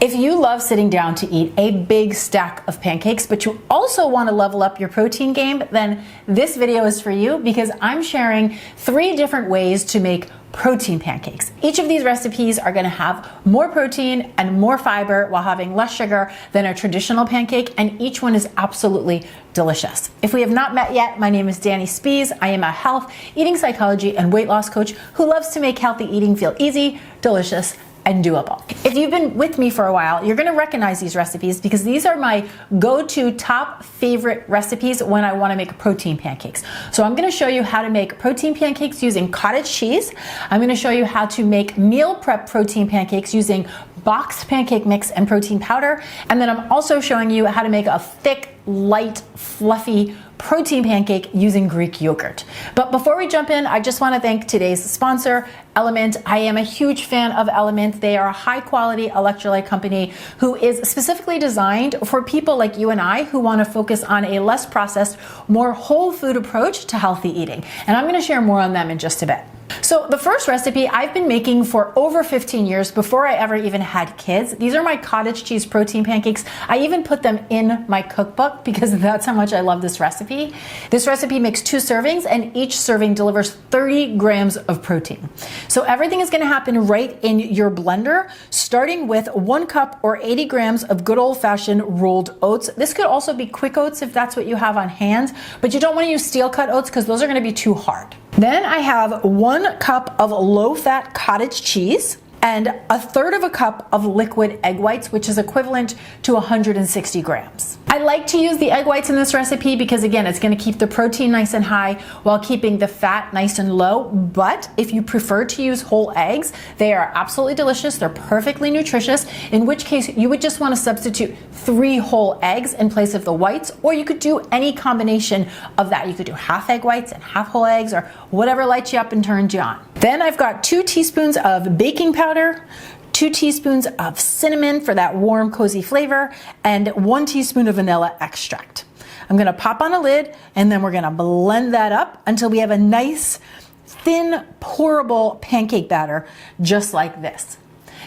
If you love sitting down to eat a big stack of pancakes, but you also want to level up your protein game, then this video is for you because I'm sharing 3 different ways to make protein pancakes. Each of these recipes are going to have more protein and more fiber while having less sugar than a traditional pancake, and each one is absolutely delicious. If we have not met yet, my name is Danny Spies. I am a health, eating psychology, and weight loss coach who loves to make healthy eating feel easy, delicious, and doable. If you've been with me for a while, you're gonna recognize these recipes because these are my go-to top favorite recipes when I wanna make protein pancakes. So I'm gonna show you how to make protein pancakes using cottage cheese. I'm gonna show you how to make meal prep protein pancakes using boxed pancake mix and protein powder. And then I'm also showing you how to make a thick, light, fluffy protein pancake using Greek yogurt. But before we jump in, I just want to thank today's sponsor, Element. I am a huge fan of Element. They are a high quality electrolyte company who is specifically designed for people like you and I who want to focus on a less processed, more whole food approach to healthy eating. And I'm going to share more on them in just a bit. So the first recipe I've been making for over 15 years before I ever even had kids. These are my cottage cheese protein pancakes. I even put them in my cookbook because that's how much I love this recipe. This recipe makes 2 servings and each serving delivers 30 grams of protein. So everything is going to happen right in your blender, starting with 1 cup or 80 grams of good old-fashioned rolled oats. This could also be quick oats if that's what you have on hand, but you don't want to use steel cut oats because those are going to be too hard. Then I have 1 cup of low-fat cottage cheese and 1/3 cup of liquid egg whites, which is equivalent to 160 grams. I like to use the egg whites in this recipe because, again, it's going to keep the protein nice and high while keeping the fat nice and low. But if you prefer to use whole eggs, they are absolutely delicious. They're perfectly nutritious, in which case you would just want to substitute 3 whole eggs in place of the whites, or you could do any combination of that. You could do half egg whites and half whole eggs, or whatever lights you up and turns you on. Then I've got 2 teaspoons of baking powder, 2 teaspoons of cinnamon for that warm, cozy flavor, and 1 teaspoon of vanilla extract. I'm gonna pop on a lid and then we're gonna blend that up until we have a nice, thin, pourable pancake batter, just like this.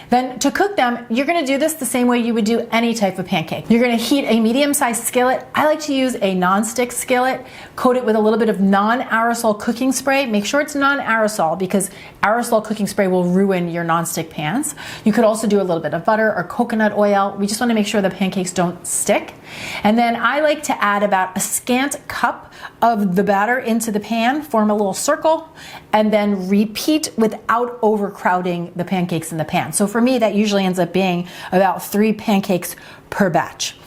Then to cook them, you're gonna do this the same way you would do any type of pancake. You're gonna heat a medium-sized skillet. I like to use a non-stick skillet, coat it with a little bit of non-aerosol cooking spray. Make sure it's non-aerosol because aerosol cooking spray will ruin your non-stick pans. You could also do a little bit of butter or coconut oil. We just wanna make sure the pancakes don't stick. And then I like to add about a scant cup of the batter into the pan, form a little circle, and then repeat without overcrowding the pancakes in the pan. So for me, that usually ends up being about 3 pancakes per batch.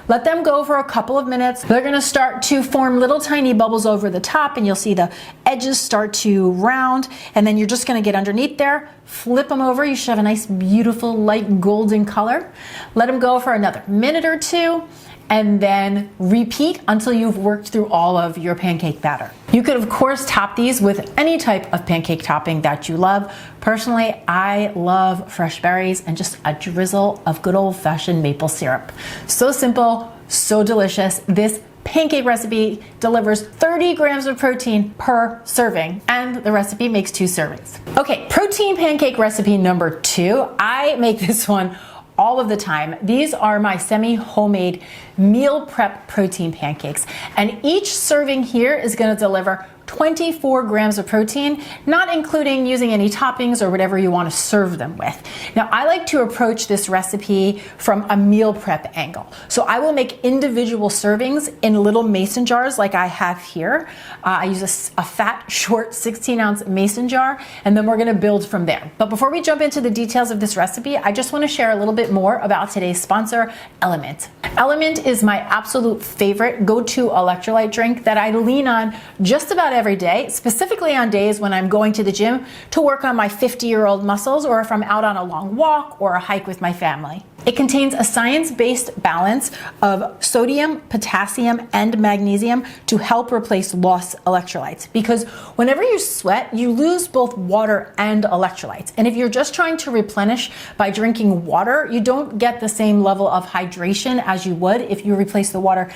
Let them go for a couple of minutes. They're gonna start to form little tiny bubbles over the top, and you'll see the edges start to round, and then you're just gonna get underneath there, flip them over. You should have a nice, beautiful, light golden color. Let them go for another minute or 2, and then repeat until you've worked through all of your pancake batter. You could, of course, top these with any type of pancake topping that you love. Personally, I love fresh berries and just a drizzle of good old-fashioned maple syrup. So simple, so delicious. This pancake recipe delivers 30 grams of protein per serving, and the recipe makes 2 servings. Okay, protein pancake recipe number 2. I make this one all of the time. These are my semi-homemade meal prep protein pancakes, and each serving here is going to deliver 24 grams of protein, not including using any toppings or whatever you want to serve them with. Now, I like to approach this recipe from a meal prep angle. So I will make individual servings in little mason jars like I have here. I use a fat, short 16-ounce mason jar, and then we're going to build from there. But before we jump into the details of this recipe, I just want to share a little bit more about today's sponsor, Element. Element is my absolute favorite go-to electrolyte drink that I lean on just about every day, specifically on days when I'm going to the gym to work on my 50-year-old muscles, or if I'm out on a long walk or a hike with my family. It contains a science-based balance of sodium, potassium, and magnesium to help replace lost electrolytes. Because whenever you sweat, you lose both water and electrolytes. And if you're just trying to replenish by drinking water, you don't get the same level of hydration as you would if you replace the water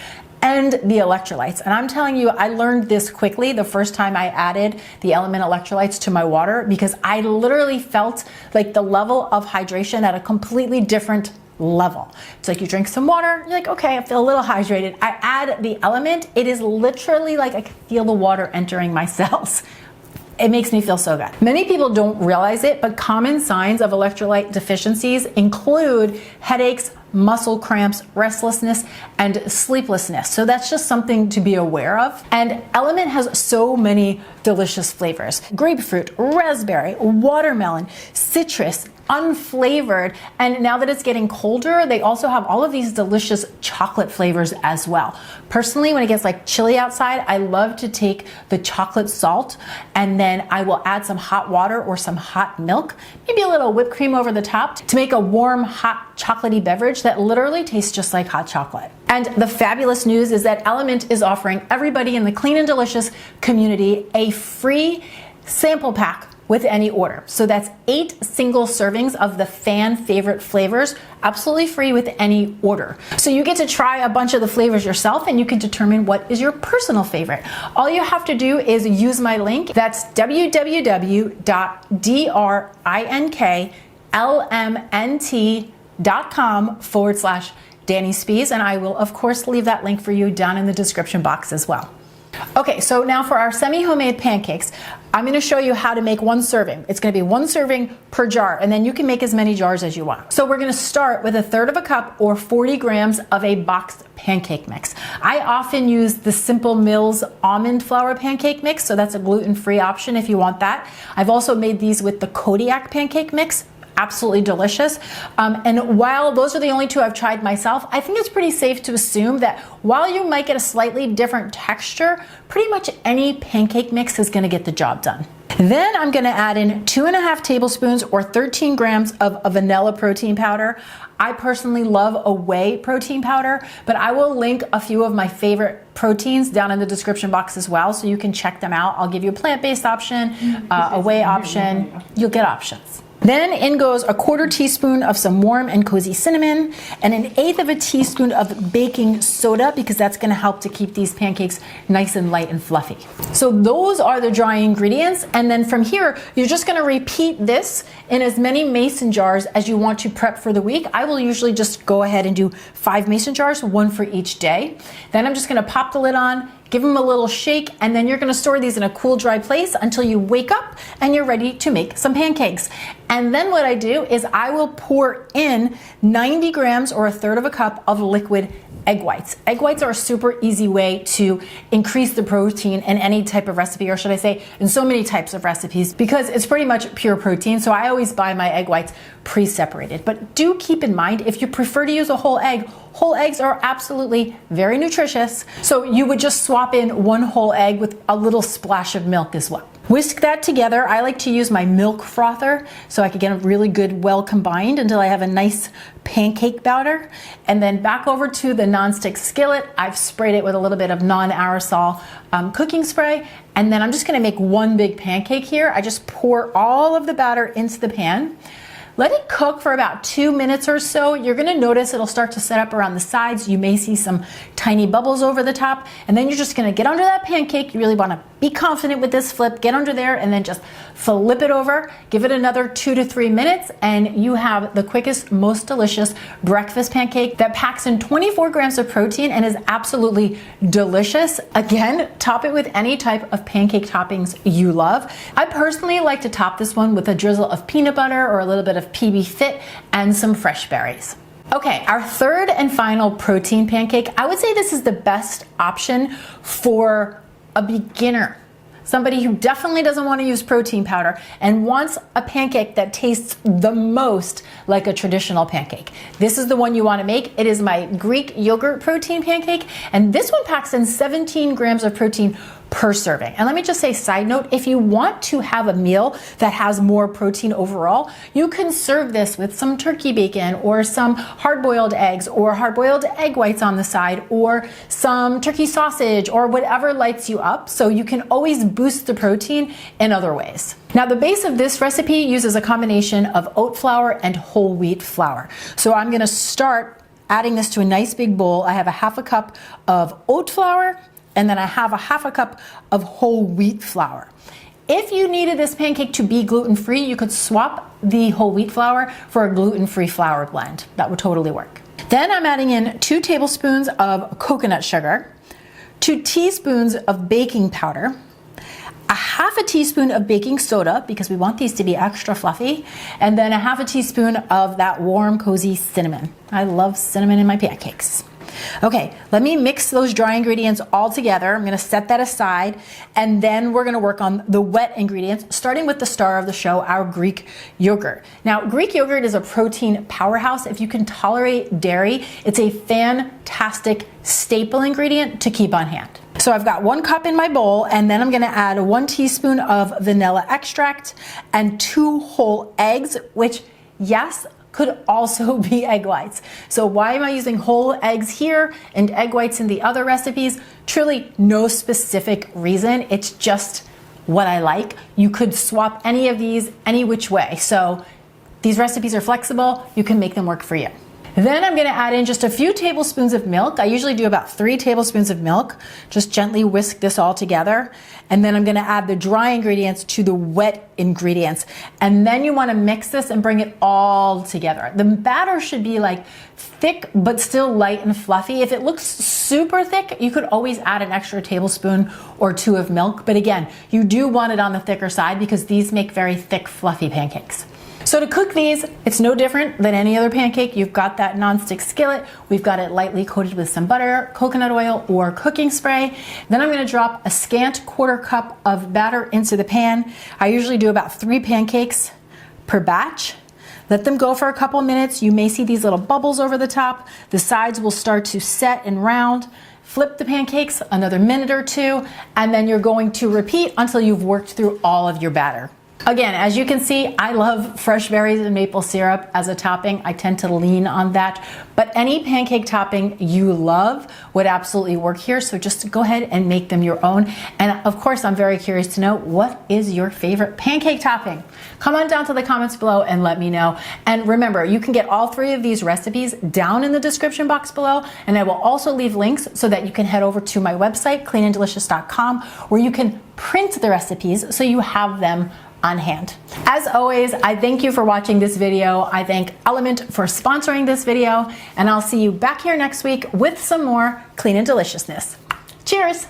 and the electrolytes. And I'm telling you, I learned this quickly the first time I added the Element electrolytes to my water, because I literally felt like the level of hydration at a completely different level. It's like you drink some water, you're like, okay, I feel a little hydrated. I add the element, it is literally like I can feel the water entering my cells. It makes me feel so good. Many people don't realize it, but common signs of electrolyte deficiencies include headaches, muscle cramps, restlessness, and sleeplessness. So that's just something to be aware of. And Element has so many delicious flavors: grapefruit, raspberry, watermelon, citrus, unflavored, and now that it's getting colder, they also have all of these delicious chocolate flavors as well. Personally, when it gets like chilly outside, I love to take the chocolate salt and then I will add some hot water or some hot milk, maybe a little whipped cream over the top to make a warm, hot, chocolatey beverage that literally tastes just like hot chocolate. And the fabulous news is that Element is offering everybody in the Clean and Delicious community a free sample pack with any order. So that's 8 single servings of the fan favorite flavors, absolutely free with any order. So you get to try a bunch of the flavors yourself and you can determine what is your personal favorite. All you have to do is use my link. That's www.drinklmnt.com/Danny Spies, and I will of course leave that link for you down in the description box as well. Okay, so now for our semi-homemade pancakes, I'm going to show you how to make 1 serving. It's going to be 1 serving per jar, and then you can make as many jars as you want. So we're going to start with 1/3 cup or 40 grams of a boxed pancake mix. I often use the Simple Mills almond flour pancake mix, so that's a gluten-free option if you want that. I've also made these with the Kodiak pancake mix. Absolutely delicious. And while those are the only 2 I've tried myself, I think it's pretty safe to assume that while you might get a slightly different texture, pretty much any pancake mix is going to get the job done. Then I'm going to add in 2.5 tablespoons or 13 grams of a vanilla protein powder. I personally love a whey protein powder, but I will link a few of my favorite proteins down in the description box as well, so you can check them out. I'll give you a plant-based option, a whey option. You'll get options. Then in goes 1/4 teaspoon of some warm and cozy cinnamon and 1/8 teaspoon of baking soda, because that's going to help to keep these pancakes nice and light and fluffy. So those are the dry ingredients, and then from here you're just going to repeat this in as many mason jars as you want to prep for the week. I will usually just go ahead and do 5 mason jars, 1 for each day. Then I'm just going to pop the lid on, give them a little shake, and then you're going to store these in a cool, dry place until you wake up and you're ready to make some pancakes. And then what I do is I will pour in 90 grams or 1/3 cup of liquid egg whites. Egg whites are a super easy way to increase the protein in any type of recipe, or should I say in so many types of recipes, because it's pretty much pure protein. So I always buy my egg whites pre-separated. But do keep in mind, if you prefer to use a whole egg, whole eggs are absolutely very nutritious. So you would just swap in 1 whole egg with a little splash of milk as well. Whisk that together. I like to use my milk frother so I can get them really good, well combined until I have a nice pancake batter. And then back over to the nonstick skillet. I've sprayed it with a little bit of non-aerosol cooking spray. And then I'm just going to make 1 big pancake here. I just pour all of the batter into the pan. Let it cook for about 2 minutes or so. You're going to notice it'll start to set up around the sides. You may see some tiny bubbles over the top, and then you're just going to get under that pancake. You really want to be confident with this flip. Get under there and then just flip it over. Give it another 2 to 3 minutes, and you have the quickest, most delicious breakfast pancake that packs in 24 grams of protein and is absolutely delicious. Again, top it with any type of pancake toppings you love. I personally like to top this one with a drizzle of peanut butter or a little bit of PB Fit and some fresh berries. Okay, our 3rd and final protein pancake. I would say this is the best option for a beginner. Somebody who definitely doesn't want to use protein powder and wants a pancake that tastes the most like a traditional pancake. This is the one you want to make. It is my Greek yogurt protein pancake, and this one packs in 17 grams of protein per serving. And let me just say, side note, if you want to have a meal that has more protein overall, you can serve this with some turkey bacon or some hard-boiled eggs or hard-boiled egg whites on the side or some turkey sausage or whatever lights you up. So you can always boost the protein in other ways. Now, the base of this recipe uses a combination of oat flour and whole wheat flour. So I'm going to start adding this to a nice big bowl. I have 1/2 cup of oat flour, and then I have 1/2 cup of whole wheat flour. if you needed this pancake to be gluten-free, you could swap the whole wheat flour for a gluten-free flour blend. That would totally work. Then I'm adding in 2 tablespoons of coconut sugar, 2 teaspoons of baking powder, a half a teaspoon of baking soda because we want these to be extra fluffy, and then a half a teaspoon of that warm, cozy cinnamon. I love cinnamon in my pancakes. Okay, let me mix those dry ingredients all together. I'm gonna set that aside, and then we're gonna work on the wet ingredients, starting with the star of the show, our Greek yogurt. Now, Greek yogurt is a protein powerhouse. If you can tolerate dairy, it's a fantastic staple ingredient to keep on hand. So I've got 1 cup in my bowl, and then I'm gonna add 1 teaspoon of vanilla extract and 2 whole eggs, which, yes, could also be egg whites. So why am I using whole eggs here and egg whites in the other recipes? Truly no specific reason. It's just what I like. You could swap any of these any which way. So these recipes are flexible. You can make them work for you. Then I'm gonna add in just a few tablespoons of milk. I usually do about 3 tablespoons of milk. Just gently whisk this all together. And then I'm gonna add the dry ingredients to the wet ingredients. And then you wanna mix this and bring it all together. The batter should be like thick, but still light and fluffy. If it looks super thick, you could always add an extra tablespoon or 2 of milk. But again, you do want it on the thicker side because these make very thick, fluffy pancakes. So to cook these, it's no different than any other pancake. You've got that nonstick skillet. We've got it lightly coated with some butter, coconut oil, or cooking spray. Then I'm gonna drop a scant 1/4 cup of batter into the pan. I usually do about 3 pancakes per batch. Let them go for a couple minutes. You may see these little bubbles over the top. The sides will start to set and round. Flip the pancakes another minute or 2, and then you're going to repeat until you've worked through all of your batter. Again, as you can see, I love fresh berries and maple syrup as a topping. I tend to lean on that, but any pancake topping you love would absolutely work here. So just go ahead and make them your own. And of course, I'm very curious to know, what is your favorite pancake topping? Come on down to the comments below and let me know. And remember, you can get all 3 of these recipes down in the description box below. And I will also leave links so that you can head over to my website, cleananddelicious.com, where you can print the recipes so you have them on hand. As always, I thank you for watching this video. I thank Element for sponsoring this video, and I'll see you back here next week with some more clean and deliciousness. Cheers!